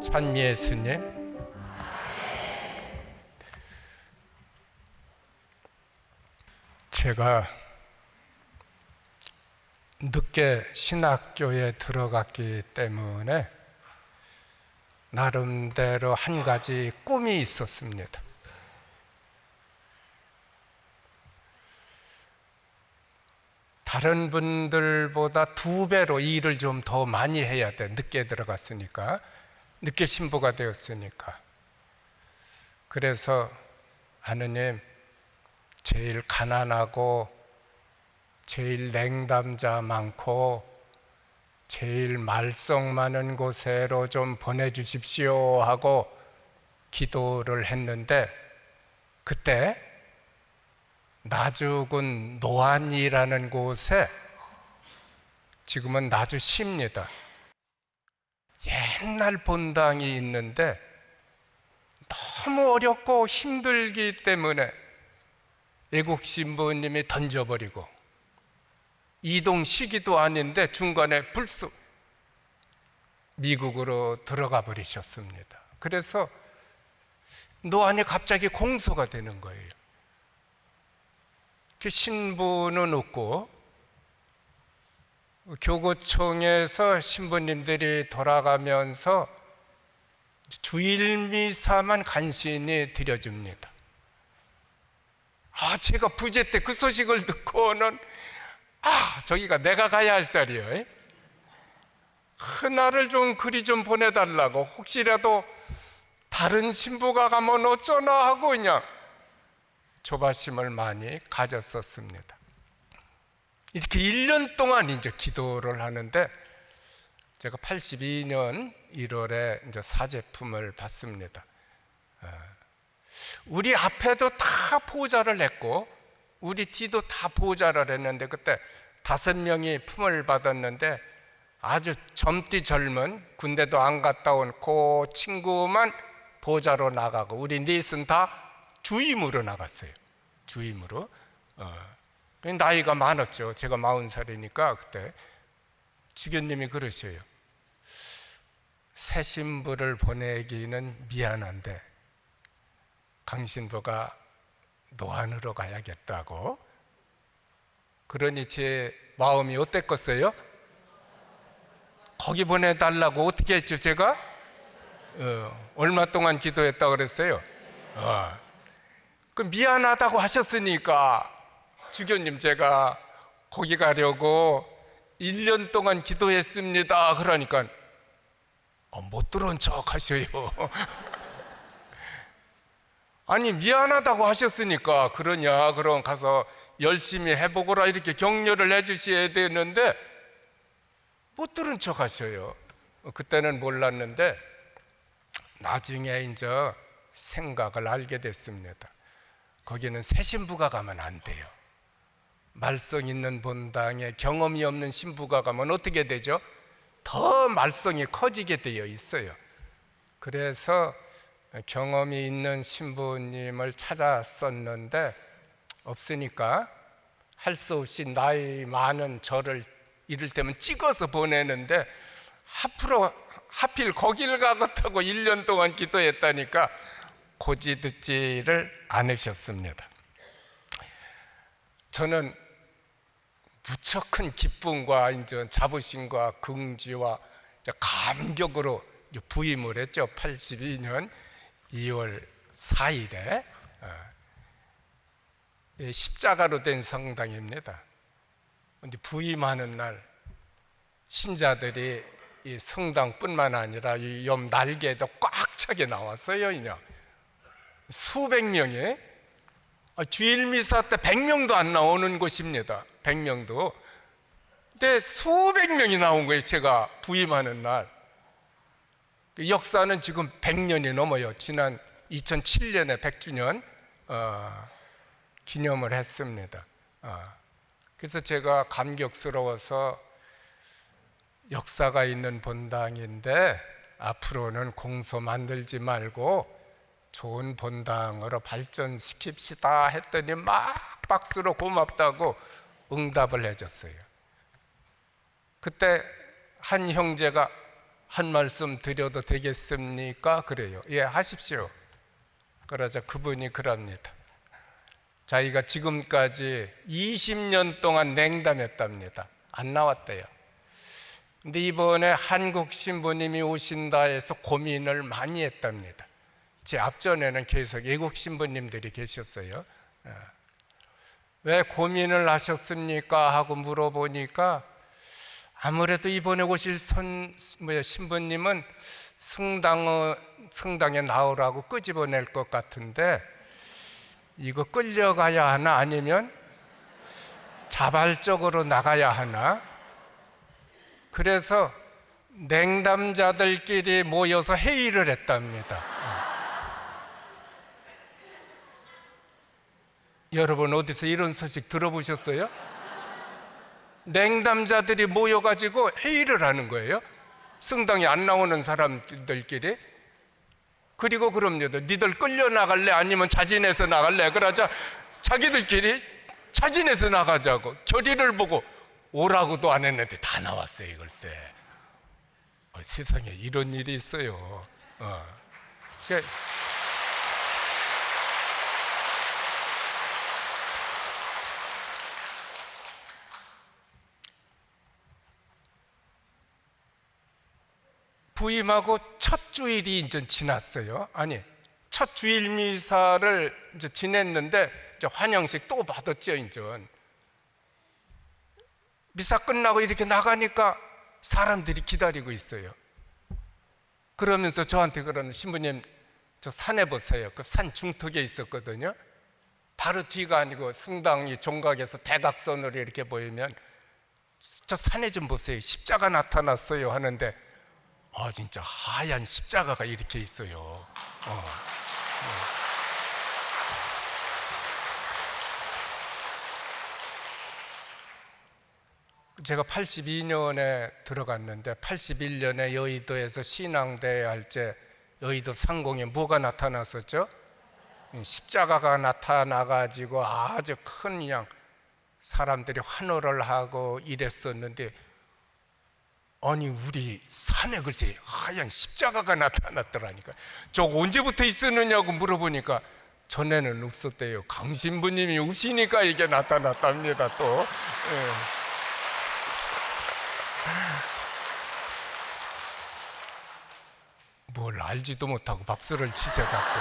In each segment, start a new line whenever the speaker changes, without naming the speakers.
찬미예수님, 제가 늦게 신학교에 들어갔기 때문에 나름대로 한 가지 꿈이 있었습니다. 다른 분들보다 2배로 일을 좀 더 많이 해야 돼. 늦게 들어갔으니까, 늦게 신부가 되었으니까. 그래서 하느님, 제일 가난하고 제일 냉담자 많고 제일 말썽 많은 곳으로 좀 보내주십시오 하고 기도를 했는데, 그때 나주군 노안이라는 곳에, 지금은 나주시입니다, 옛날 본당이 있는데 너무 어렵고 힘들기 때문에 외국 신부님이 던져버리고, 이동 시기도 아닌데 중간에 불쑥 미국으로 들어가 버리셨습니다. 그래서 노안이 갑자기 공소가 되는 거예요. 그 신부는 없고, 교구청에서 신부님들이 돌아가면서 주일미사만 간신히 드려줍니다. 제가 부재 때 그 소식을 듣고는 저기가 내가 가야 할 자리예요. 그날을 좀 그리 좀 보내달라고, 혹시라도 다른 신부가 가면 어쩌나 하고 그냥 조바심을 많이 가졌었습니다. 이렇게 1년 동안 이제 기도를 하는데, 제가 82년 1월에 이제 사제품을 받습니다. 우리 앞에도 다 보좌를 했고 우리 뒤도 다 보좌를 했는데, 그때 5명이 품을 받았는데, 아주 젊디 젊은 군대도 안 갔다 온 그 친구만 보좌로 나가고, 우리 넷은 다 주임으로 나갔어요. 주임으로. 나이가 많았죠. 제가 40살이니까 그때 주교님이 그러셔요. 새 신부를 보내기는 미안한데 강 신부가 노안으로 가야겠다고. 그러니 제 마음이 어땠겠어요? 거기 보내달라고 어떻게 했죠? 제가 얼마 동안 기도했다고 그랬어요? 그 미안하다고 하셨으니까, 주교님 제가 거기 가려고 1년 동안 기도했습니다. 그러니까 못 들은 척 하셔요. 아니, 미안하다고 하셨으니까 그러냐, 그럼 가서 열심히 해보거라 이렇게 격려를 해주셔야 되는데 못 들은 척 하셔요. 그때는 몰랐는데 나중에 이제 생각을 알게 됐습니다. 거기는 새 신부가 가면 안 돼요. 말썽 있는 본당에 경험이 없는 신부가 가면 어떻게 되죠? 더 말썽이 커지게 되어 있어요. 그래서 경험이 있는 신부님을 찾았었는데 없으니까 할 수 없이 나이 많은 저를 이를테면 찍어서 보내는데, 하필 거길 가겠다고 1년 동안 기도했다니까 고지 듣지를 않으셨습니다. 저는 무척 큰 기쁨과 이제 자부심과 긍지와 감격으로 부임을 했죠. 82년 2월 4일에 십자가로 된 성당입니다. 근데 부임하는 날 신자들이 이 성당뿐만 아니라 이 옆 날개에도 꽉 차게 나왔어요. 그냥 수백 명이, 주일 미사 때 100명도 안 나오는 곳입니다. 100명도. 근데 수백 명이 나온 거예요. 제가 부임하는 날. 역사는 지금 100년이 넘어요. 지난 2007년에 100주년 기념을 했습니다. 그래서 제가 감격스러워서, 역사가 있는 본당인데 앞으로는 공소 만들지 말고 좋은 본당으로 발전시킵시다 했더니 막 박수로 고맙다고 응답을 해줬어요. 그때 한 형제가 한 말씀 드려도 되겠습니까? 그래요. 예, 하십시오. 그러자 그분이 그럽니다. 자기가 지금까지 20년 동안 냉담했답니다. 안 나왔대요. 근데 이번에 한국 신부님이 오신다 해서 고민을 많이 했답니다. 제 앞전에는 계속 외국 신부님들이 계셨어요. 왜 고민을 하셨습니까? 하고 물어보니까 아무래도 이번에 오실 신부님은 성당에 나오라고 끄집어낼 것 같은데 이거 끌려가야 하나 아니면 자발적으로 나가야 하나? 그래서 냉담자들끼리 모여서 회의를 했답니다. 여러분 어디서 이런 소식 들어보셨어요? 냉담자들이 모여가지고 회의를 하는 거예요. 성당에 안 나오는 사람들끼리. 그리고 그럽니다. 니들 끌려나갈래? 아니면 자진해서 나갈래? 그러자 자기들끼리 자진해서 나가자고 결의를 보고 오라고도 안 했는데 다 나왔어요. 글쎄 세상에 이런 일이 있어요. 그러니까 부임하고 첫 주일이 이제 지났어요. 아니, 첫 주일 미사를 이제 지냈는데 이제 환영식 또 받았죠. 이제 미사 끝나고 이렇게 나가니까 사람들이 기다리고 있어요. 그러면서 저한테 그러는 신부님 저 산에 보세요. 그 산 중턱에 있었거든요. 바로 뒤가 아니고 성당이 종각에서 대각선으로 이렇게 보이면 저 산에 좀 보세요. 십자가 나타났어요 하는데 진짜 하얀 십자가가 이렇게 있어요. 제가 82년에 들어갔는데 81년에 여의도에서 신앙대회 할 때 여의도 상공에 뭐가 나타났었죠? 십자가가 나타나가지고 아주 큰 그냥 사람들이 환호를 하고 이랬었는데 아니 우리 산에 글쎄 하얀 십자가가 나타났더라니까. 저 언제부터 있었느냐고 물어보니까 전에는 없었대요. 강신부님이 오시니까 이게 나타났답니다. 또 뭘 알지도 못하고 박수를 치셔 자꾸.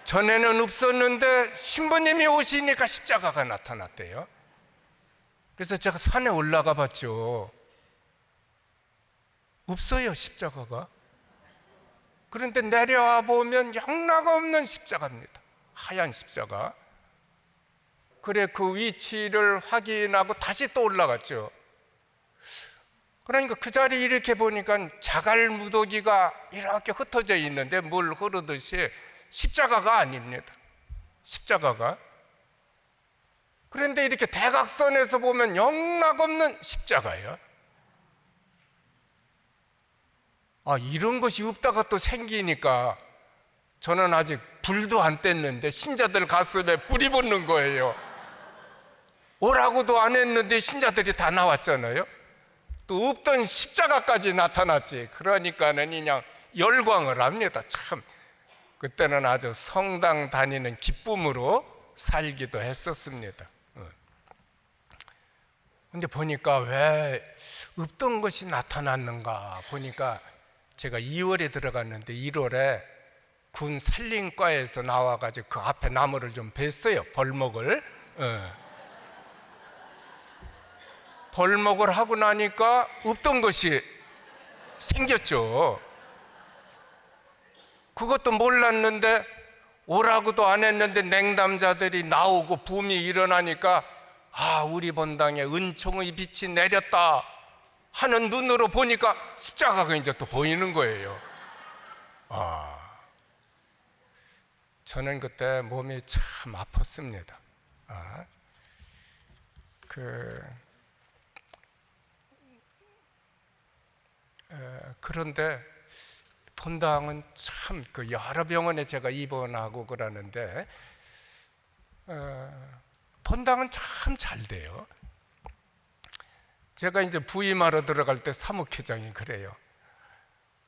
전에는 없었는데 신부님이 오시니까 십자가가 나타났대요. 그래서 제가 산에 올라가 봤죠. 없어요, 십자가가. 그런데 내려와 보면 영락없는 십자가입니다. 하얀 십자가. 그래 그 위치를 확인하고 다시 또 올라갔죠. 그러니까 그 자리에 이렇게 보니까 자갈 무더기가 이렇게 흩어져 있는데 물 흐르듯이 십자가가 아닙니다. 십자가가. 그런데 이렇게 대각선에서 보면 영락없는 십자가예요. 이런 것이 없다가 또 생기니까 저는 아직 불도 안 뗐는데 신자들 가슴에 불이 붙는 거예요. 오라고도 안 했는데 신자들이 다 나왔잖아요. 또 없던 십자가까지 나타났지. 그러니까는 그냥 열광을 합니다. 참 그때는 아주 성당 다니는 기쁨으로 살기도 했었습니다. 근데 보니까 왜 없던 것이 나타났는가 보니까 제가 2월에 들어갔는데 1월에 군 산림과에서 나와가지고 그 앞에 나무를 좀 뱄어요. 벌목을. 벌목을 하고 나니까 없던 것이 생겼죠. 그것도 몰랐는데 오라고도 안 했는데 냉담자들이 나오고 붐이 일어나니까 우리 본당에 은총의 빛이 내렸다 하는 눈으로 보니까 십자가가 이제 또 보이는 거예요. 저는 그때 몸이 참 아팠습니다. 그런데 본당은 참 그 여러 병원에 제가 입원하고 그러는데 본당은 참 잘 돼요. 제가 이제 부임하러 들어갈 때 사무회장이 그래요.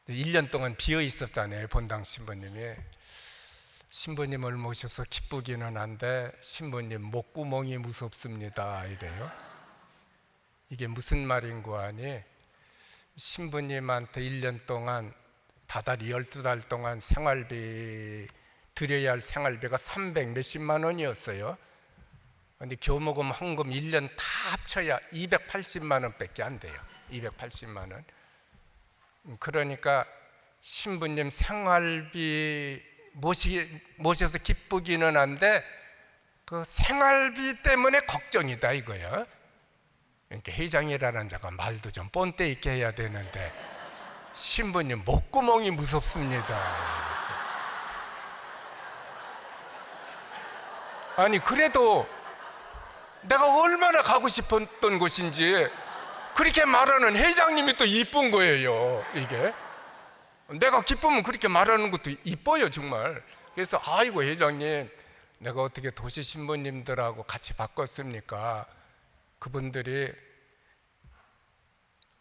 1년 동안 비어 있었잖아요. 본당 신부님이. 신부님을 모셔서 기쁘기는 한데 신부님 목구멍이 무섭습니다 이래요. 이게 무슨 말인고 하니, 신부님한테 1년 동안 다달이 12달 동안 생활비 드려야 할 생활비가 300 몇십만 원이었어요. 근데 교목금 헌금 1년 다 합쳐야 280만 원밖에 안 돼요. 280만 원. 그러니까 신부님 생활비 모셔서 기쁘기는 한데 그 생활비 때문에 걱정이다 이거예요. 그러니까 회장이라는 자가 말도 좀 본때 있게 해야 되는데 신부님 목구멍이 무섭습니다. 아니 그래도 내가 얼마나 가고 싶었던 곳인지 그렇게 말하는 회장님이 또 이쁜 거예요. 이게 내가 기쁘면 그렇게 말하는 것도 이뻐요 정말. 그래서 아이고 회장님, 내가 어떻게 도시 신부님들하고 같이 바꿨습니까? 그분들이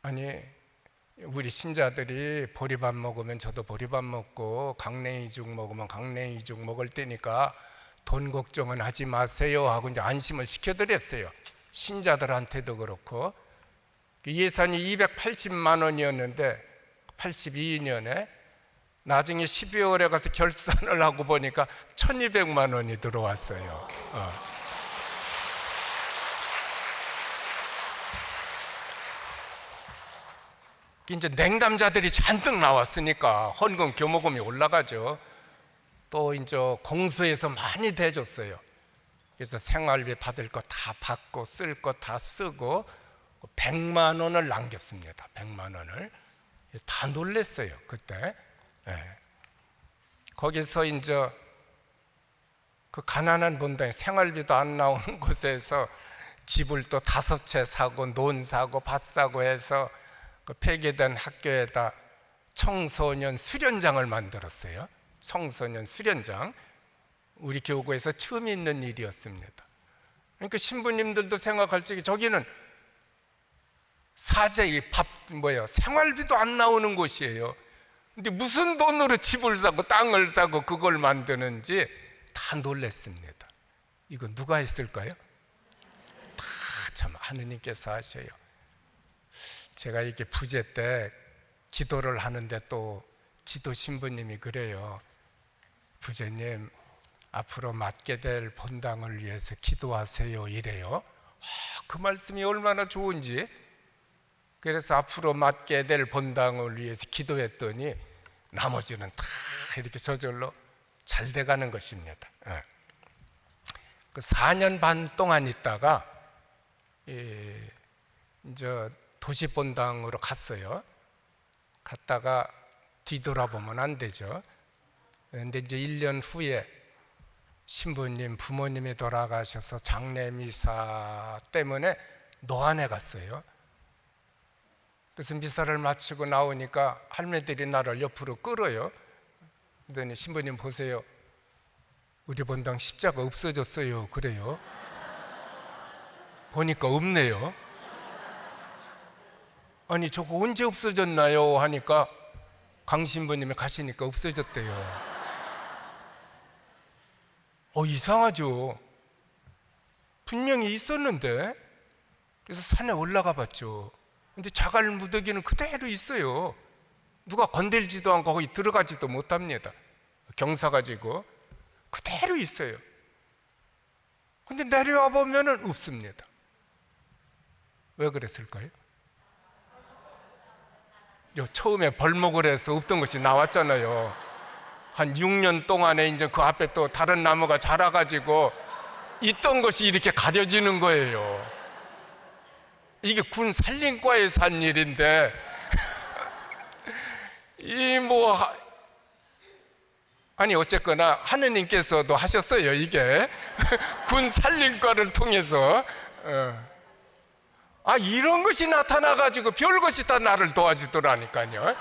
아니 우리 신자들이 보리밥 먹으면 저도 보리밥 먹고 강냉이죽 먹으면 강냉이죽 먹을 때니까 돈 걱정은 하지 마세요 하고 이제 안심을 시켜드렸어요. 신자들한테도 그렇고. 예산이 280만 원이었는데 82년에 나중에 12월에 가서 결산을 하고 보니까 1200만 원이 들어왔어요. 이제 냉담자들이 잔뜩 나왔으니까 헌금 교모금이 올라가죠. 또 이제 공수에서 많이 대줬어요. 그래서 생활비 받을 거 다 받고 쓸 거 다 쓰고 100만 원을 남겼습니다. 100만 원을 다 놀랬어요 그때. 거기서 이제 그 가난한 본당에 생활비도 안 나오는 곳에서 집을 또 5채 사고 논 사고 밭 사고 해서 그 폐기된 학교에다 청소년 수련장을 만들었어요. 청소년 수련장. 우리 교구에서 처음 있는 일이었습니다. 그러니까 신부님들도 생각할 적에 저기는 사재기 생활비도 안 나오는 곳이에요. 근데 무슨 돈으로 집을 사고 땅을 사고 그걸 만드는지 다 놀랐습니다. 이거 누가 했을까요? 다 참 하느님께서 하셔요. 제가 이렇게 부재 때 기도를 하는데 또 지도 신부님이 그래요. 부재님 앞으로 맡게 될 본당을 위해서 기도하세요 이래요. 그 말씀이 얼마나 좋은지. 그래서 앞으로 맡게 될 본당을 위해서 기도했더니 나머지는 다 이렇게 저절로 잘 돼가는 것입니다. 그 4년 반 동안 있다가 이제 도시 본당으로 갔어요. 갔다가 뒤돌아보면 안 되죠. 그런데 이제 1년 후에 신부님 부모님이 돌아가셔서 장례미사 때문에 노안에 갔어요. 그래서 미사를 마치고 나오니까 할매들이 나를 옆으로 끌어요. 그러더니 신부님 보세요. 우리 본당 십자가 없어졌어요. 그래요. 보니까 없네요. 아니 저거 언제 없어졌나요? 하니까 강 신부님이 가시니까 없어졌대요. 이상하죠. 분명히 있었는데. 그래서 산에 올라가 봤죠. 근데 자갈 무더기는 그대로 있어요. 누가 건들지도 않고 거기 들어가지도 못합니다. 경사 가지고 그대로 있어요. 근데 내려와 보면은 없습니다. 왜 그랬을까요? 처음에 벌목을 해서 없던 것이 나왔잖아요. 한 6년 동안에 이제 그 앞에 또 다른 나무가 자라가지고 있던 것이 이렇게 가려지는 거예요. 이게 군 산림과에서 한 일인데 아니 어쨌거나 하느님께서도 하셨어요. 이게 군 산림과를 통해서 이런 것이 나타나가지고 별것이 다 나를 도와주더라니까요.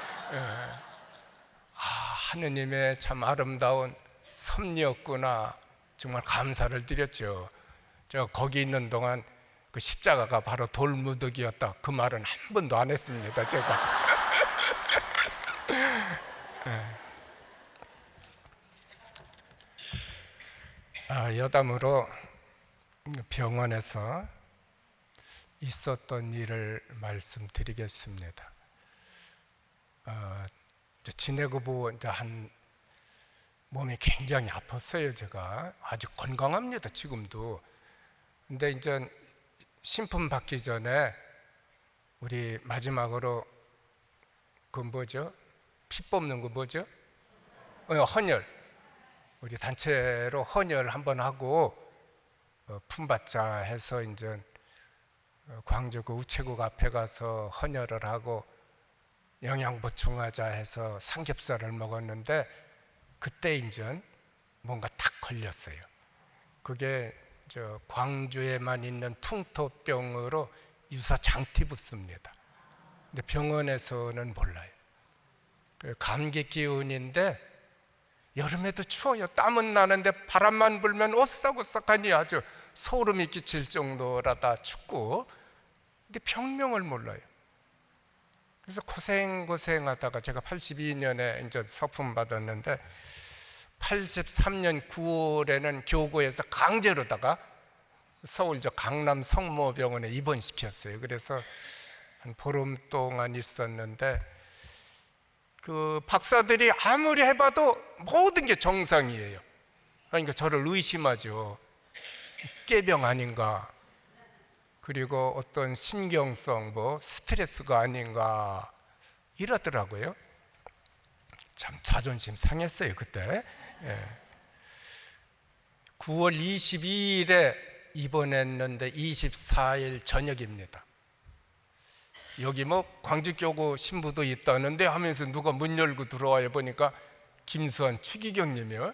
하느님의 참 아름다운 섭리였구나. 정말 감사를 드렸죠. 제가 거기 있는 동안 그 십자가가 바로 돌무더기였다. 그 말은 한 번도 안 했습니다, 제가. 여담으로 병원에서 있었던 일을 말씀드리겠습니다. 지내고 보고 한 몸이 굉장히 아팠어요. 제가 아주 건강합니다, 지금도. 근데 이제 신품 받기 전에 우리 마지막으로 그 뭐죠? 피 뽑는 거 뭐죠? 헌혈. 우리 단체로 헌혈 한번 하고 품받자 해서 이제 광주 그 우체국 앞에 가서 헌혈을 하고 영양 보충하자 해서 삼겹살을 먹었는데 그때 이제 뭔가 탁 걸렸어요. 그게 저 광주에만 있는 풍토병으로 유사 장티푸스입니다. 근데 병원에서는 몰라요. 감기 기운인데 여름에도 추워요. 땀은 나는데 바람만 불면 오싹오싹하니 아주 소름이 끼칠 정도라다 춥고, 근데 병명을 몰라요. 그래서 고생하다가 제가 82년에 이제 서품 받았는데 83년 9월에는 교구에서 강제로다가 서울 저 강남 성모병원에 입원시켰어요. 그래서 한 보름 동안 있었는데 그 박사들이 아무리 해봐도 모든 게 정상이에요. 그러니까 저를 의심하죠. 깨병 아닌가, 그리고 어떤 신경성 스트레스가 아닌가 이러더라고요. 참 자존심 상했어요 그때. 9월 22일에 입원했는데 24일 저녁입니다. 여기 광주교구 신부도 있다는데 하면서 누가 문 열고 들어와요. 보니까 김수환 추기경님이요.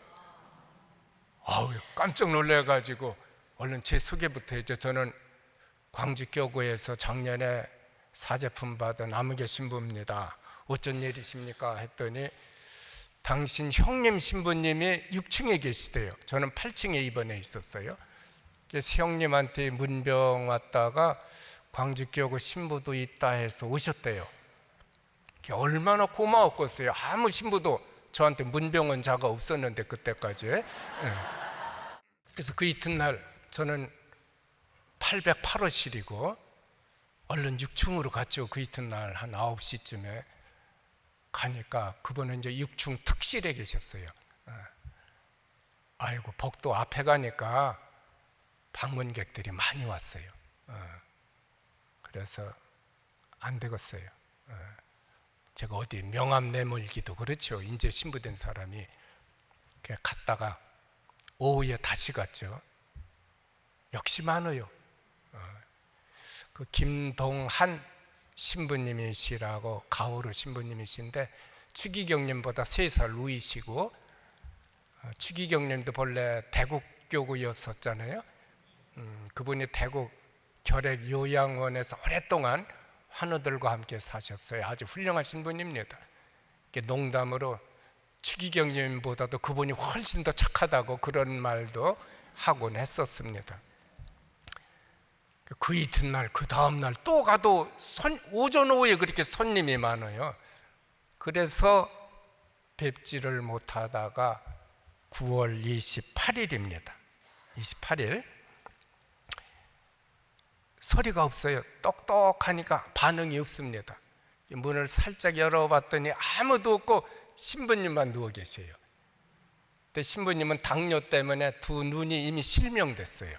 아우, 깜짝 놀래가지고 얼른 제 소개부터 했죠. 저는 광주교구에서 작년에 사제품 받은 아무개 신부입니다. 어쩐 일이십니까? 했더니 당신 형님 신부님이 6층에 계시대요. 저는 8층에 입원해 있었어요. 그래서 형님한테 문병 왔다가 광주교구 신부도 있다 해서 오셨대요. 얼마나 고마웠겠어요. 아무 신부도 저한테 문병 온 자가 없었는데 그때까지. 그래서 그 이튿날 저는 808호실이고 얼른 6층으로 갔죠. 그 이튿날 한 9시쯤에 가니까 그분은 이제 6층 특실에 계셨어요. 아이고, 복도 앞에 가니까 방문객들이 많이 왔어요. 그래서 안 되겠어요. 제가 어디 명함 내몰기도 그렇죠. 이제 신부된 사람이. 그냥 갔다가 오후에 다시 갔죠. 역시 많아요. 그 김동한 신부님이시라고, 가오르 신부님이신데 추기경님보다 3살 위시고, 추기경님도 본래 대국교구였었잖아요. 그분이 대국 결핵 요양원에서 오랫동안 환우들과 함께 사셨어요. 아주 훌륭하신 분입니다. 농담으로 추기경님보다도 그분이 훨씬 더 착하다고 그런 말도 하곤 했었습니다. 그 이튿날, 그 다음날 또 가도 오전 오후에 그렇게 손님이 많아요. 그래서 뵙지를 못하다가 9월 28일입니다. 28일 소리가 없어요. 똑똑하니까 반응이 없습니다. 문을 살짝 열어봤더니 아무도 없고 신부님만 누워 계세요. 근데 신부님은 당뇨 때문에 두 눈이 이미 실명됐어요.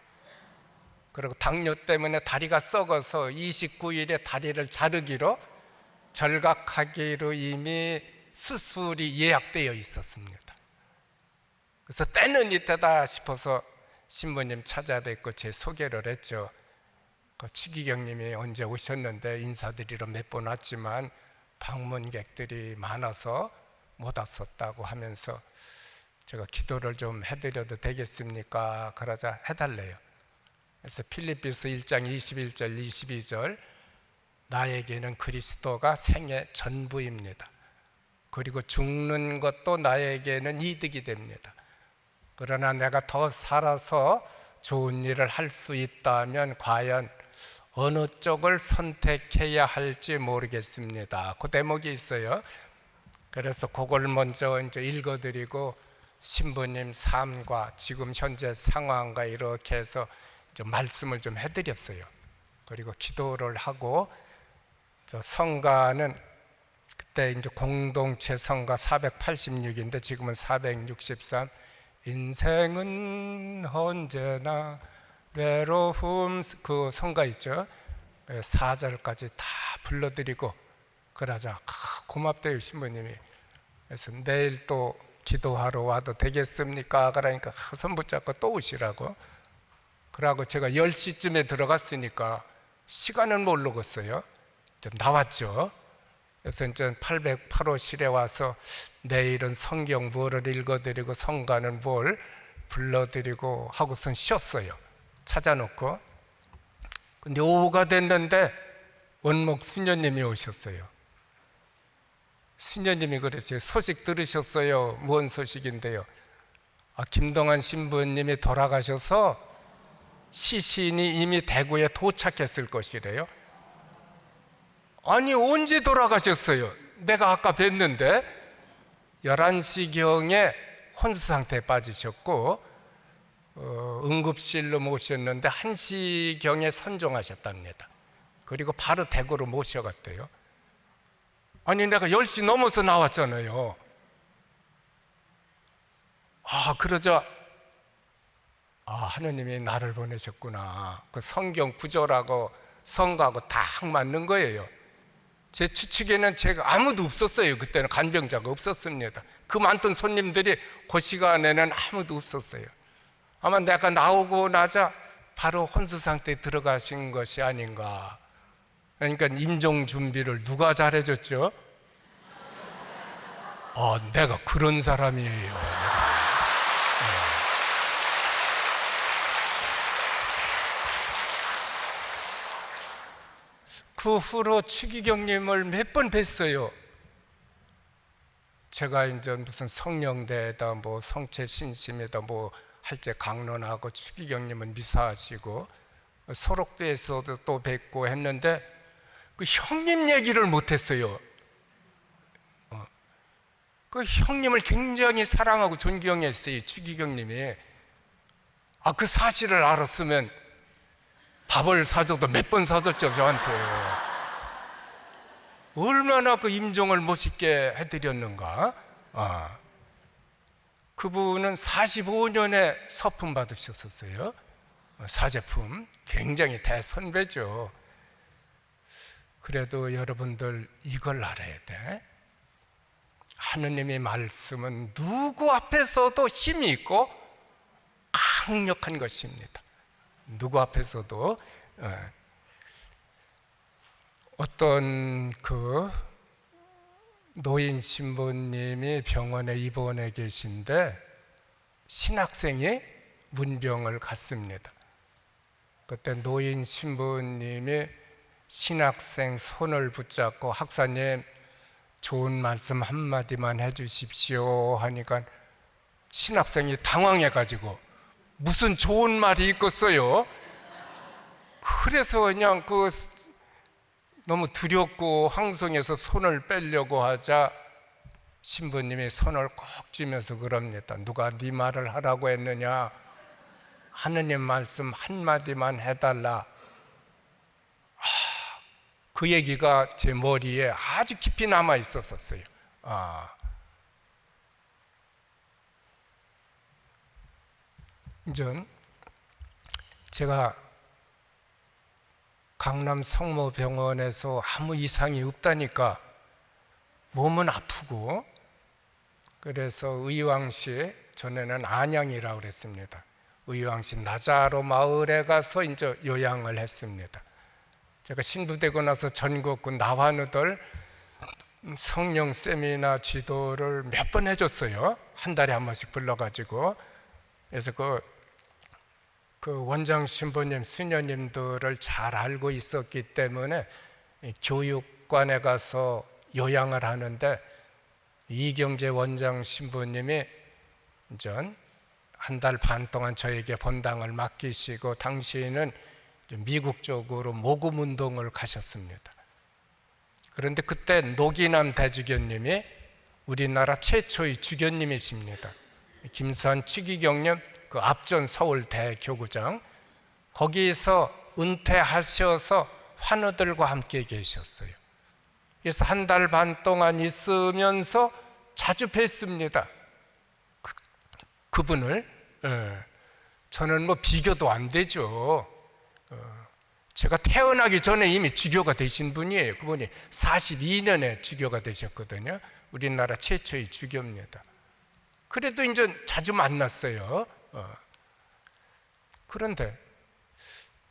그리고 당뇨 때문에 다리가 썩어서 29일에 다리를 자르기로, 절각하기로 이미 수술이 예약되어 있었습니다. 그래서 때는 이때다 싶어서 신부님 찾아뵙고 제 소개를 했죠. 추기경님이 언제 오셨는데 인사드리러 몇 번 왔지만 방문객들이 많아서 못 왔었다고 하면서 제가 기도를 좀 해드려도 되겠습니까? 그러자 해달래요. 그래서 필립비서 1장 21절 22절 나에게는 그리스도가 생의 전부입니다. 그리고 죽는 것도 나에게는 이득이 됩니다. 그러나 내가 더 살아서 좋은 일을 할 수 있다면 과연 어느 쪽을 선택해야 할지 모르겠습니다. 그 대목이 있어요. 그래서 그걸 먼저 이제 읽어드리고 신부님 삶과 지금 현재 상황과 이렇게 해서 이제 말씀을 좀 해드렸어요. 그리고 기도를 하고 성가는 그때 이제 공동체 성가 486인데 지금은 463. 인생은 언제나 외로움, 그 성가 있죠. 4절까지 다 불러드리고 그러자 고맙대요 신부님이. 그래서 내일 또 기도하러 와도 되겠습니까? 그러니까 손 붙잡고 또 오시라고. 그러고 제가 10시쯤에 들어갔으니까 시간은 모르겠어요. 좀 나왔죠. 그래서 이제 808호실에 와서 내일은 성경 뭐를 읽어드리고 성가는 뭘 불러드리고 하고선 쉬었어요. 찾아놓고. 근데 오후가 됐는데 원목 수녀님이 오셨어요. 수녀님이 그랬어요. 소식 들으셨어요? 뭔 소식인데요? 김동환 신부님이 돌아가셔서 시신이 이미 대구에 도착했을 것이래요. 아니 언제 돌아가셨어요? 내가 아까 뵀는데 11시경에 혼수 상태에 빠지셨고 응급실로 모셨는데 1시경에 선종하셨답니다. 그리고 바로 대구로 모셔갔대요. 아니 내가 10시 넘어서 나왔잖아요. 그러자 하느님이 나를 보내셨구나. 그 성경 구절하고 성가하고 딱 맞는 거예요. 제 추측에는 제가 아무도 없었어요. 그때는 간병자가 없었습니다. 그 많던 손님들이 그 시간에는 아무도 없었어요. 아마 내가 나오고 나자 바로 혼수 상태에 들어가신 것이 아닌가. 그러니까 임종 준비를 누가 잘해줬죠? 내가 그런 사람이에요. 그 후로 추기경님을 몇 번 뵀어요. 제가 이제 무슨 성령대에다 뭐 성체신심에다 뭐 할 때 강론하고 추기경님은 미사하시고 소록도에서도 또 뵙고 했는데 그 형님 얘기를 못했어요. 그 형님을 굉장히 사랑하고 존경했어요. 추기경님이. 그 사실을 알았으면 밥을 사줘도 몇 번 사줬죠 저한테. 얼마나 그 임종을 멋있게 해드렸는가. 그분은 45년에 서품 받으셨었어요. 사제품. 굉장히 대선배죠. 그래도 여러분들 이걸 알아야 돼. 하느님의 말씀은 누구 앞에서도 힘이 있고 강력한 것입니다. 누구 앞에서도. 어떤 그 노인 신부님이 병원에 입원해 계신데 신학생이 문병을 갔습니다. 그때 노인 신부님이 신학생 손을 붙잡고 학사님 좋은 말씀 한마디만 해주십시오 하니까 신학생이 당황해가지고 무슨 좋은 말이 있겠어요? 그래서 그냥 너무 두렵고 황송해서 손을 빼려고 하자 신부님이 손을 꼭 쥐면서 그럽니다. 누가 네 말을 하라고 했느냐? 하느님 말씀 한마디만 해달라. 그 얘기가 제 머리에 아주 깊이 남아 있었어요. 이제 제가 강남 성모병원에서 아무 이상이 없다니까 몸은 아프고 그래서 의왕시, 전에는 안양이라고 그랬습니다. 의왕시 나자로 마을에 가서 이제 요양을 했습니다. 제가 신부되고 나서 전국구 나환우들 성령 세미나 지도를 몇 번 해줬어요. 한 달에 한 번씩 불러가지고. 그래서 그 원장 신부님, 수녀님들을 잘 알고 있었기 때문에 교육관에 가서 요양을 하는데 이경재 원장 신부님이 한 달 반 동안 저에게 본당을 맡기시고 당시에는 미국 쪽으로 모금 운동을 가셨습니다. 그런데 그때 노기남 대주교님이 우리나라 최초의 주교님이십니다. 김수환 추기경님 그 앞전 서울 대교구장 거기서 은퇴하셔서 환우들과 함께 계셨어요. 그래서 한 달 반 동안 있으면서 자주 뵀습니다. 그분을. 저는 뭐 비교도 안 되죠. 제가 태어나기 전에 이미 주교가 되신 분이에요. 그분이 42년에 주교가 되셨거든요. 우리나라 최초의 주교입니다. 그래도 이제 자주 만났어요. 그런데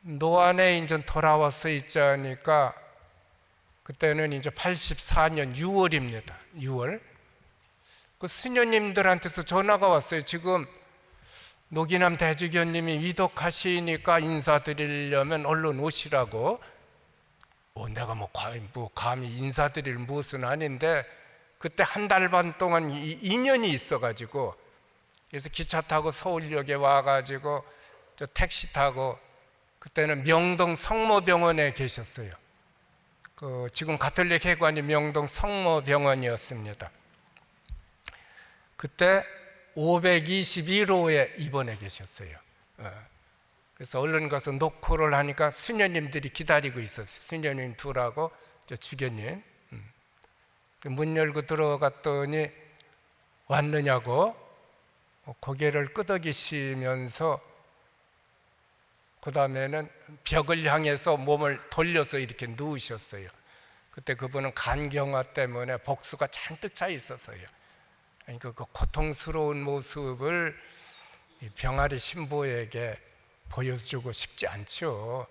노안에 이제 돌아와서 있자니까 그때는 이제 84년 6월입니다. 6월. 그 수녀님들한테서 전화가 왔어요. 지금 노기남 대주교님이 위독하시니까 인사드리려면 얼른 오시라고. 내가 감히 인사드릴 무엇은 아닌데 그때 한 달 반 동안 인연이 있어가지고 그래서 기차 타고 서울역에 와가지고 저 택시 타고 그때는 명동 성모병원에 계셨어요. 지금 가톨릭 회관이 명동 성모병원이었습니다. 그때 521호에 입원해 계셨어요. 그래서 얼른 가서 노크를 하니까 수녀님들이 기다리고 있었어요. 수녀님 둘하고 저 주교님. 문 열고 들어갔더니 왔느냐고 고개를 끄덕이시면서 그 다음에는 벽을 향해서 몸을 돌려서 이렇게 누우셨어요. 그때 그분은 간경화 때문에 복수가 잔뜩 차 있었어요. 그러니까 그 고통스러운 모습을 병아리 신부에게 보여주고 싶지 않죠.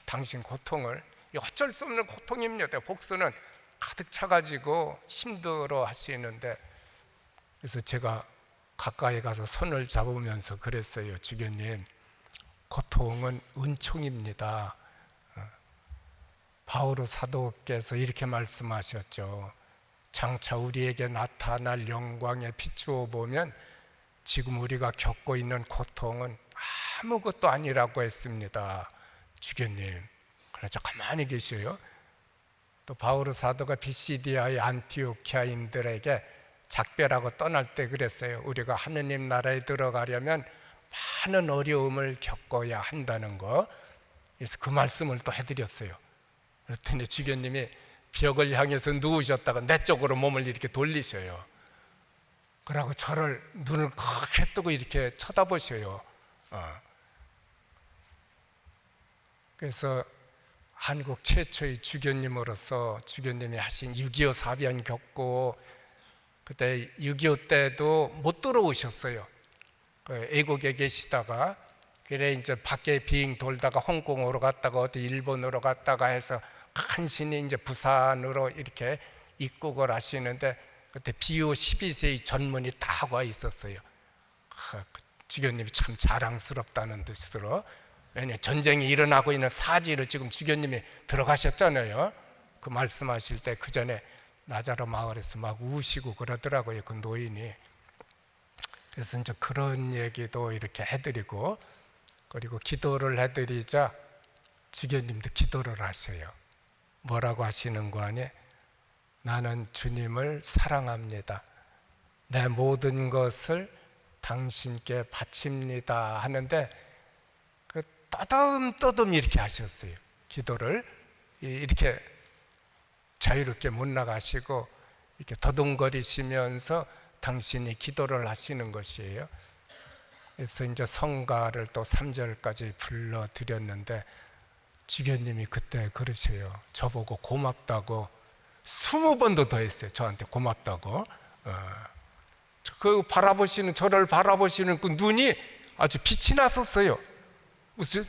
당신 고통을, 어쩔 수 없는 고통입니다. 복수는 가득 차가지고 힘들어 하시는데, 그래서 제가 가까이 가서 손을 잡으면서 그랬어요. 주교님, 고통은 은총입니다. 바오로 사도께서 이렇게 말씀하셨죠. 장차 우리에게 나타날 영광에 비추어 보면 지금 우리가 겪고 있는 고통은 아무것도 아니라고 했습니다. 주교님. 그래서 가만히 계셔요. 또 바오로 사도가 비시디아의 안티오키아인들에게 작별하고 떠날 때 그랬어요. 우리가 하느님 나라에 들어가려면 많은 어려움을 겪어야 한다는 거. 그래서 그 말씀을 또 해드렸어요. 그랬더니 주교님이 벽을 향해서 누우셨다가 내 쪽으로 몸을 이렇게 돌리셔요. 그러고 저를 눈을 크게 뜨고 이렇게 쳐다보셔요. 그래서 한국 최초의 주교님으로서 주교님이 하신 6.25 사변 겪고 그때 6.25 때도 못 들어오셨어요. 애국에 계시다가 그래 이제 밖에 비행 돌다가 홍콩으로 갔다가 어디 일본으로 갔다가 해서 간신히 이제 부산으로 이렇게 입국을 하시는데 그때 비호 12세의 전문이 다 와 있었어요. 주교님이 참 자랑스럽다는 뜻으로, 왜냐하면 전쟁이 일어나고 있는 사지로 지금 주교님이 들어가셨잖아요. 그 말씀하실 때 그 전에 나자로 마을에서 막 우시고 그러더라고요, 그 노인이. 그래서 이제 그런 얘기도 이렇게 해드리고, 그리고 기도를 해드리자 주교님도 기도를 하세요. 뭐라고 하시는 거 아니? 나는 주님을 사랑합니다. 내 모든 것을 당신께 바칩니다 하는데 그 떠듬떠듬 이렇게 하셨어요. 기도를 이렇게 자유롭게 못 나가시고 이렇게 더듬거리시면서 당신이 기도를 하시는 것이에요. 그래서 이제 성가를 또 3절까지 불러드렸는데 주교님이 그때 그러세요. 저보고 고맙다고 20번도 더 했어요. 저한테 고맙다고. 그 바라보시는, 저를 바라보시는 그 눈이 아주 빛이 났었어요. 무슨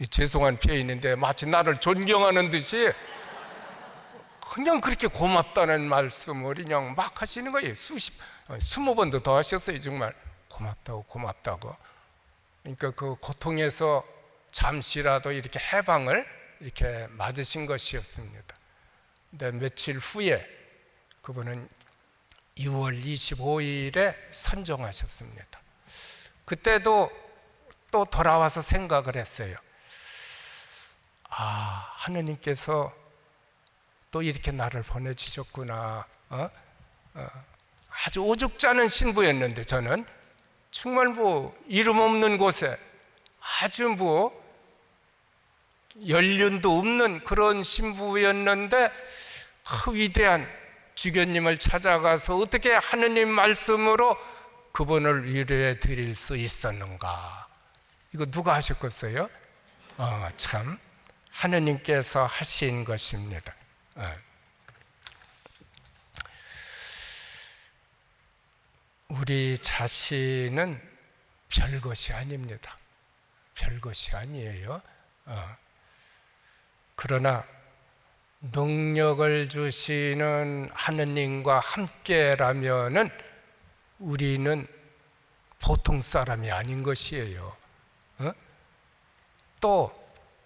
죄송한 피해 있는데 마치 나를 존경하는 듯이 그냥 그렇게 고맙다는 말씀을 그냥 막 하시는 거예요. 20번도 더 하셨어요. 정말 고맙다고 고맙다고. 그러니까 그 고통에서 잠시라도 이렇게 해방을 이렇게 맞으신 것이었습니다. 근데 며칠 후에 그분은 6월 25일에 선종하셨습니다. 그때도 또 돌아와서 생각을 했어요. 하느님께서 또 이렇게 나를 보내주셨구나. 아주 오죽지 않은 신부였는데, 저는 정말 이름 없는 곳에 아주 연륜도 없는 그런 신부였는데, 그 위대한 주교님을 찾아가서 어떻게 하느님 말씀으로 그분을 위로해 드릴 수 있었는가? 이거 누가 하셨겠어요? 참 하느님께서 하신 것입니다. 우리 자신은 별것이 아닙니다. 별것이 아니에요. 그러나 능력을 주시는 하느님과 함께라면은 우리는 보통 사람이 아닌 것이에요. 또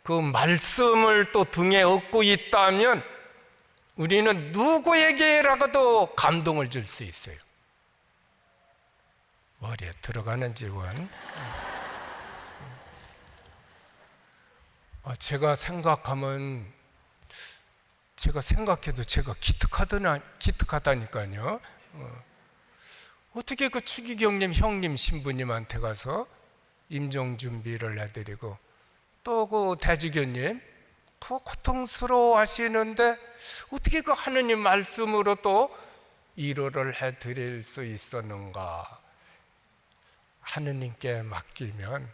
그 말씀을 또 등에 업고 있다면 우리는 누구에게라도 감동을 줄 수 있어요. 머리에 들어가는지 원. 제가 생각하면, 제가 생각해도 제가 기특하다니까요. 어떻게 그 추기경님 형님 신부님한테 가서 임종 준비를 해드리고, 또 그 대주교님 그 고통스러워 하시는데 어떻게 그 하느님 말씀으로 또 위로를 해드릴 수 있었는가? 하느님께 맡기면,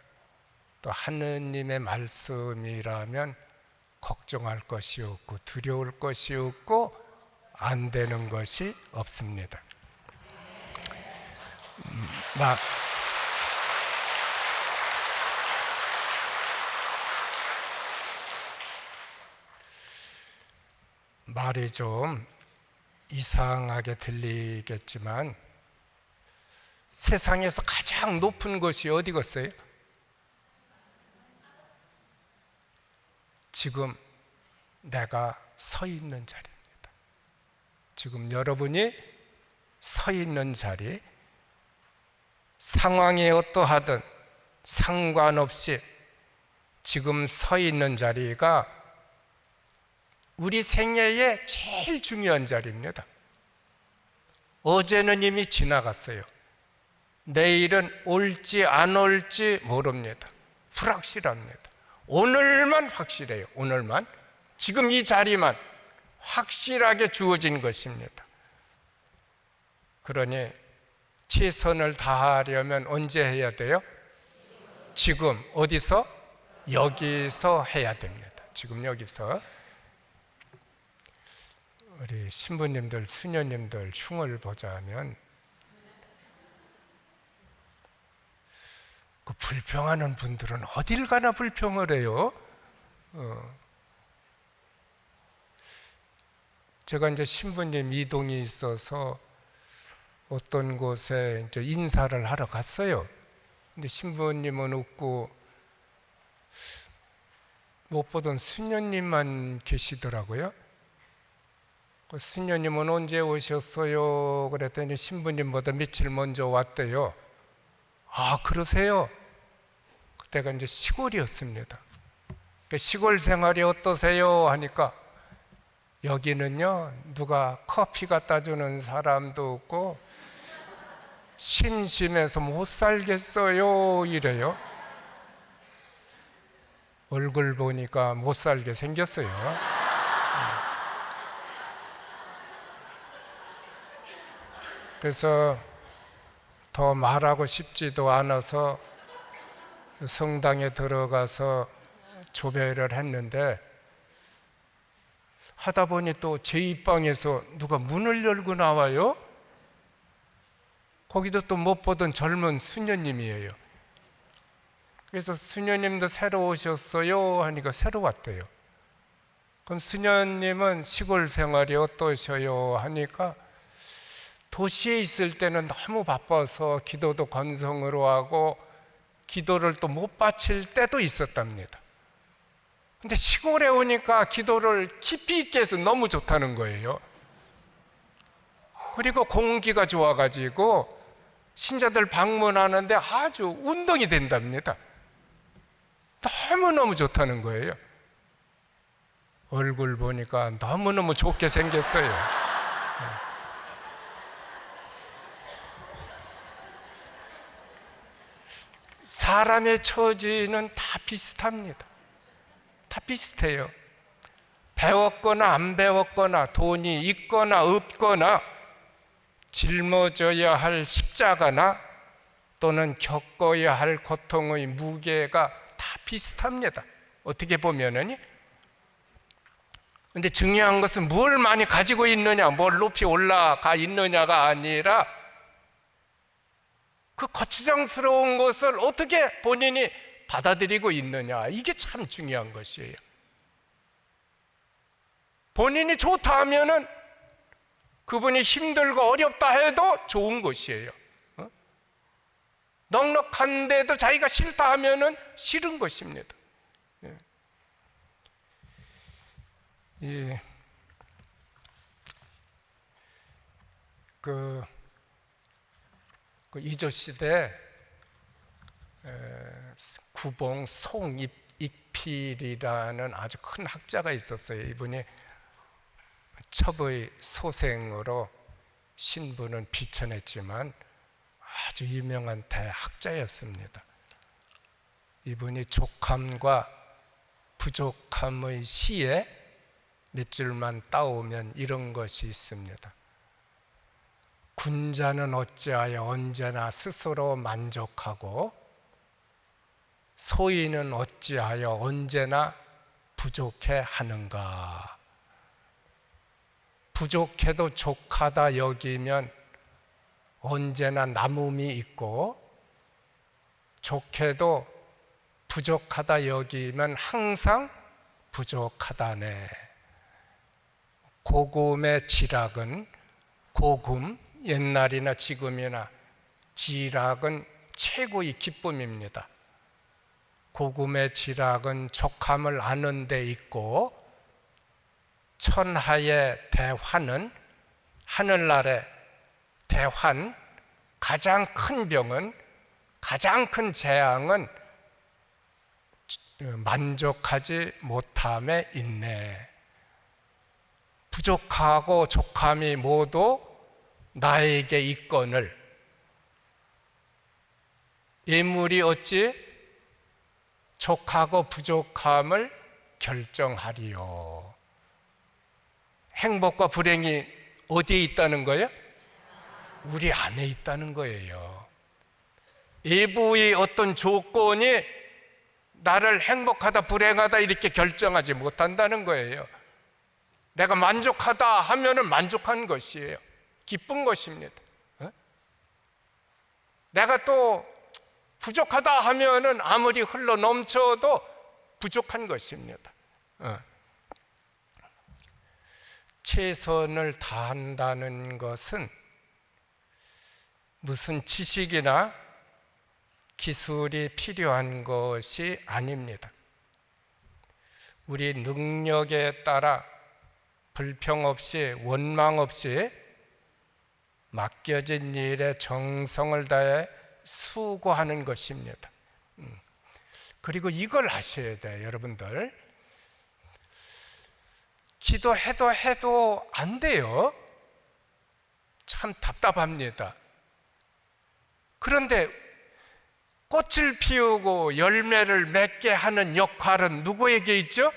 또 하느님의 말씀이라면 걱정할 것이 없고 두려울 것이 없고 안 되는 것이 없습니다. 말이 좀 이상하게 들리겠지만 세상에서 가장 높은 곳이 어디겠어요? 지금 내가 서 있는 자리입니다. 지금 여러분이 서 있는 자리, 상황이 어떠하든 상관없이 지금 서 있는 자리가 우리 생애의 제일 중요한 자리입니다. 어제는 이미 지나갔어요. 내일은 올지 안 올지 모릅니다. 불확실합니다. 오늘만 확실해요. 오늘만, 지금 이 자리만 확실하게 주어진 것입니다. 그러니 최선을 다하려면 언제 해야 돼요? 지금. 어디서? 여기서 해야 됩니다. 지금 여기서. 우리 신부님들, 수녀님들 흉을 보자면 그 불평하는 분들은 어딜 가나 불평을 해요. 제가 이제 신부님 이동이 있어서 어떤 곳에 이제 인사를 하러 갔어요. 근데 신부님은 없고 못 보던 수녀님만 계시더라고요. 그 수녀님은 언제 오셨어요? 그랬더니 신부님보다 며칠 먼저 왔대요. 그러세요? 그때가 이제 시골이었습니다. 시골 생활이 어떠세요? 하니까 여기는요, 누가 커피 갖다 주는 사람도 없고 심심해서 못 살겠어요, 이래요. 얼굴 보니까 못 살게 생겼어요. 그래서 더 말하고 싶지도 않아서 성당에 들어가서 조배를 했는데, 하다 보니 또 제 입방에서 누가 문을 열고 나와요. 거기도 또 못 보던 젊은 수녀님이에요. 그래서 수녀님도 새로 오셨어요? 하니까 새로 왔대요. 그럼 수녀님은 시골 생활이 어떠셔요? 하니까 도시에 있을 때는 너무 바빠서 기도도 건성으로 하고 기도를 또 못 바칠 때도 있었답니다. 근데 시골에 오니까 기도를 깊이 있게 해서 너무 좋다는 거예요. 그리고 공기가 좋아가지고 신자들 방문하는데 아주 운동이 된답니다. 너무너무 좋다는 거예요. 얼굴 보니까 너무너무 좋게 생겼어요. 사람의 처지는 다 비슷합니다. 다 비슷해요. 배웠거나 안 배웠거나 돈이 있거나 없거나 짊어져야 할 십자가나 또는 겪어야 할 고통의 무게가 다 비슷합니다. 어떻게 보면은. 근데 중요한 것은 뭘 많이 가지고 있느냐, 뭘 높이 올라가 있느냐가 아니라 그 거추장스러운 것을 어떻게 본인이 받아들이고 있느냐, 이게 참 중요한 것이에요. 본인이 좋다 하면은 그분이 힘들고 어렵다 해도 좋은 것이에요. 넉넉한데도 자기가 싫다 하면은 싫은 것입니다. 그 이조시대 구봉 송익필이라는 아주 큰 학자가 있었어요. 이분이 첩의 소생으로 신분은 비천했지만 아주 유명한 대학자였습니다. 이분이 족함과 부족함의 시에 몇 줄만 따오면 이런 것이 있습니다. 군자는 어찌하여 언제나 스스로 만족하고 소인은 어찌하여 언제나 부족해 하는가. 부족해도 족하다 여기면 언제나 남음이 있고, 좋게도 부족하다 여기면 항상 부족하다네. 고금의 지락은, 고금, 옛날이나 지금이나 지락은 최고의 기쁨입니다. 고금의 지락은 족함을 아는 데 있고, 천하의 대환은, 하늘나라의 대환, 가장 큰 병은, 가장 큰 재앙은 만족하지 못함에 있네. 부족하고 족함이 모두 나에게 있거늘 예물이 어찌 족하고 부족함을 결정하리요. 행복과 불행이 어디에 있다는 거예요? 우리 안에 있다는 거예요. 외부의 어떤 조건이 나를 행복하다 불행하다 이렇게 결정하지 못한다는 거예요. 내가 만족하다 하면은 만족한 것이에요. 기쁜 것입니다. 내가 또 부족하다 하면은 아무리 흘러 넘쳐도 부족한 것입니다. 최선을 다한다는 것은 무슨 지식이나 기술이 필요한 것이 아닙니다. 우리 능력에 따라 불평 없이 원망 없이 맡겨진 일에 정성을 다해 수고하는 것입니다. 그리고 이걸 아셔야 돼요, 여러분들. 기도해도 안 돼요. 참 답답합니다. 그런데 꽃을 피우고 열매를 맺게 하는 역할은 누구에게 있죠?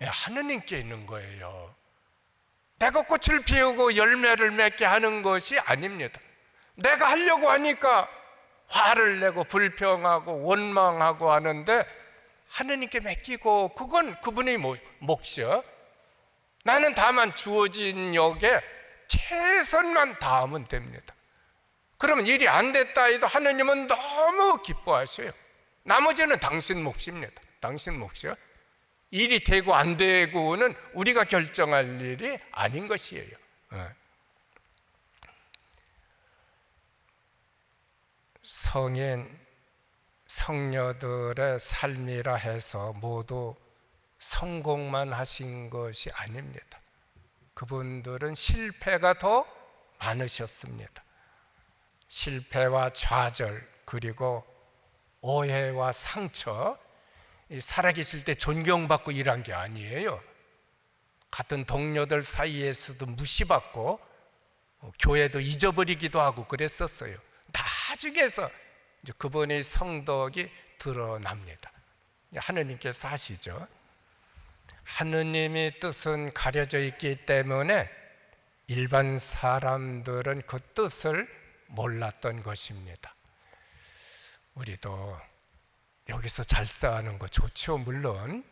하느님께 있는 거예요. 내가 꽃을 피우고 열매를 맺게 하는 것이 아닙니다. 내가 하려고 하니까 화를 내고 불평하고 원망하고 하는데 하느님께 맡기고 그건 그분의 몫이요. 나는 다만 주어진 역에 최선만 다하면 됩니다. 그러면 일이 안 됐다 해도 하느님은 너무 기뻐하셔요. 나머지는 당신 몫입니다. 당신 몫이요. 일이 되고 안 되고는 우리가 결정할 일이 아닌 것이에요. 성인, 성녀들의 삶이라 해서 모두 성공만 하신 것이 아닙니다. 그분들은 실패가 더 많으셨습니다. 실패와 좌절, 그리고 오해와 상처, 살아계실 때 존경받고 일한 게 아니에요. 같은 동료들 사이에서도 무시받고 교회도 잊어버리기도 하고 그랬었어요. 나중에서 이제 그분의 성덕이 드러납니다. 하느님께서 하시죠. 하느님의 뜻은 가려져 있기 때문에 일반 사람들은 그 뜻을 몰랐던 것입니다. 우리도 여기서 잘 싸우는 거 좋죠, 물론.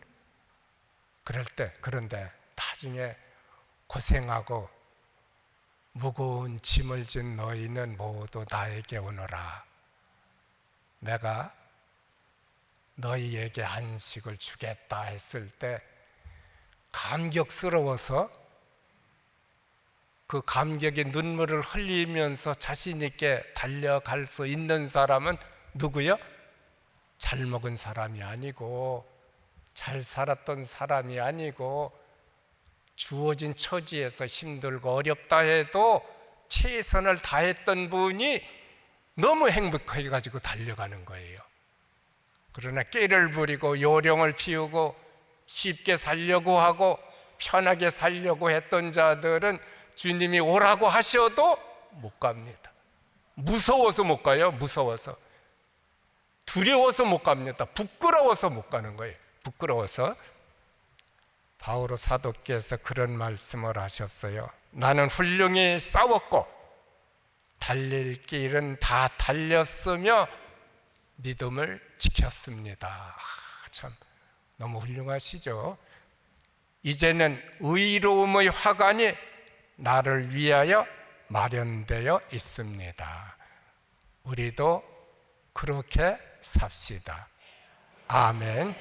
그런데 나중에 고생하고 무거운 짐을 진 너희는 모두 나에게 오너라. 내가 너희에게 안식을 주겠다 했을 때 감격스러워서 그 감격의 눈물을 흘리면서 자신 있게 달려갈 수 있는 사람은 누구요? 잘 먹은 사람이 아니고 잘 살았던 사람이 아니고 주어진 처지에서 힘들고 어렵다 해도 최선을 다했던 분이 너무 행복해가지고 달려가는 거예요. 그러나 깨를 부리고 요령을 피우고 쉽게 살려고 하고 편하게 살려고 했던 자들은 주님이 오라고 하셔도 못 갑니다. 무서워서 못 가요. 무서워서. 두려워서 못 갑니다. 부끄러워서 못 가는 거예요. 부끄러워서. 바오로 사도께서 그런 말씀을 하셨어요. 나는 훌륭히 싸웠고 달릴 길은 다 달렸으며 믿음을 지켰습니다. 참 너무 훌륭하시죠. 이제는 의로움의 화관이 나를 위하여 마련되어 있습니다. 우리도 그렇게 삽시다. 아멘.